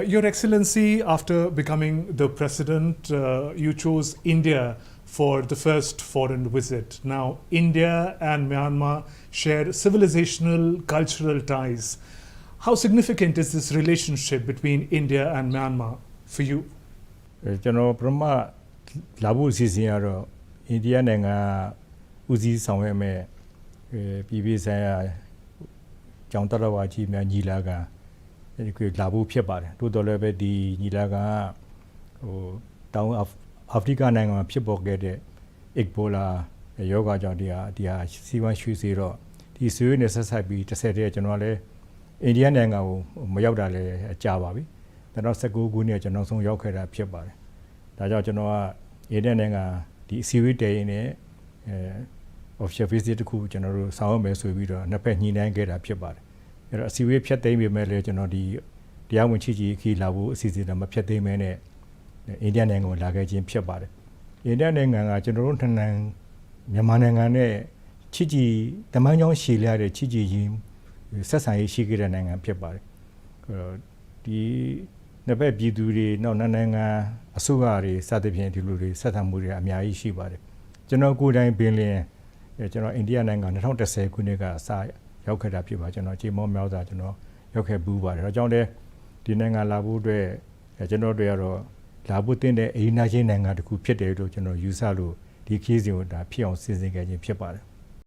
Your Excellency, after becoming the president, you chose India for the first foreign visit. Now, India and Myanmar share civilizational, cultural ties. How significant is this relationship between India and Myanmar for you? ကျွန်တော်ပထမလာဖို့အစီအစဉ်ကတော့အိန္ဒိယနိုင်ငံဦးစီးဆောင်ရွက်မဲ့ပြည်ပဆိုင်ရာကျောင်းတော်ဝါကြီးများညီလာခံဒီလာဖို့ဖြစ်ပါတယ်တိုးတော်လည်းပဲဒီညီလာခံဟိုတောင်အာဖရိကနိုင်ငံမှာဖြစ်ပေါ်ခဲ့တဲ့အီဘိုလာယောဂါကြောင့်ဒီဟာစီဝမ်းရွှေစီတော့ဒီဆွေးနွေးဆက်ဆက်ပြီးတစ်ဆက်တည်းကျွန်တော်လည်းအိန္ဒိယနိုင်ငံကိုမရောက်တာလည်းကြာပါပြီ2019ခုနှစ်ကျွန်တော်ဆုံးရောက်ခဲ့တာဖြစ်ပါတယ်ဒါကြောင့်ကျွန်တော်ကအိန္ဒိယနိုင်ငံဒီအစည်းအဝေးတည်ရင်လည်းofficial visit တခုကျွန်တော်တို့ဆောင်ရွက်မယ်ဆိုပြီးတော့နှစ်ဖက်ညှိနှိုင်းခဲ့တာဖြစ်ပါတယ်အဲ့တော့အစည်းအဝေးဖြတ်သိမ်းပေမဲ့လည်းကျွန်တော်ဒီတရားဝင်ချီခီလာဖို့အစီအစဉ်တော့မဖြတ်သိမ်းမဲနဲ့အိန္ဒိယနိုင်ငံကိုလာခဲ့ခြင်းဖြစ်ပါတယ်အိန္ဒိယနိုင်ငံကကျွန်တော်တို့နိုင်ငံမြန်မာနိုင်ငံနဲ့ချီတမန်ကြောင်းရှည်လျတဲ့ချီရင်းဆက်ဆံရေးရှိခဲ့တဲ့နိုင်ငံဖြစ်ပါတယ်ဒီနှစ်ဖက်ပြည်သူတွေနောက်နိုင်ငံအစိုးရတွေစသဖြင့်ဒီလိုတွေဆက်ဆံမှုတွေအများကြီးရှိပါတယ်ကျွန်တော်ကိုယ်တိုင်ပင်လင်ကျွန်တော်အိန္ဒိယနိုင်ငံ2010ခုနှစ်ကအစရောက်ခဲ့တာဖြစ်ပါကျွန်တော်ကြေမောမြောက်စွာကျွန်တော်ရောက်ခဲ့ဘူးပါတယ်ဒါကြောင့်လည်းဒီနိုင်ငံလာဖို့အတွက်ကျွန်တော်တို့ကတော့လာဖို့တင်တဲ့အိန္ဒိယချင်းနိုင်ငံတစ်ခုဖြစ်တယ်လို့ကျွန်တော်ယူဆလို့ဒီခီးစဉ်ကိုဒါဖြစ်အောင်စီစဉ်ခဲ့ခြင်းဖြစ်ပါတယ်